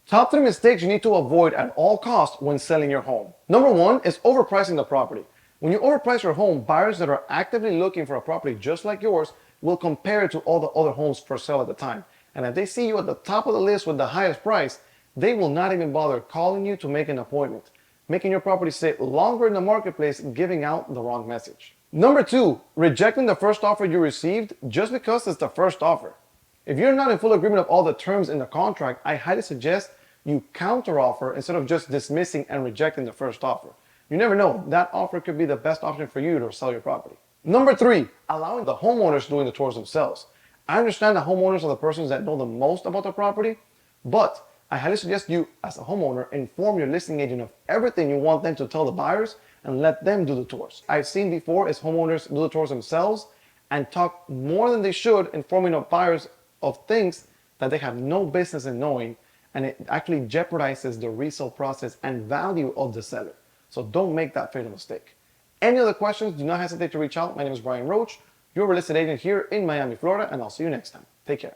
Top 3 mistakes you need to avoid at all costs when selling your home. Number 1 is overpricing the property. When you overprice your home, buyers that are actively looking for a property just like yours will compare it to all the other homes for sale at the time. And if they see you at the top of the list with the highest price, they will not even bother calling you to make an appointment, making your property sit longer in the marketplace, giving out the wrong message. Number 2, rejecting the first offer you received just because it's the first offer. If you're not in full agreement of all the terms in the contract, I highly suggest you counteroffer instead of just dismissing and rejecting the first offer. You never know, that offer could be the best option for you to sell your property. Number 3, allowing the homeowners doing the tours themselves. I understand that homeowners are the persons that know the most about the property, but I highly suggest you, as a homeowner, inform your listing agent of everything you want them to tell the buyers and let them do the tours. I've seen before is homeowners do the tours themselves and talk more than they should, informing the buyers of things that they have no business in knowing, and it actually jeopardizes the resale process and value of the seller. So don't make that fatal mistake. Any other questions, do not hesitate to reach out. My name is Bryan Roach, your real estate agent here in Miami, Florida, and I'll see you next time. Take care.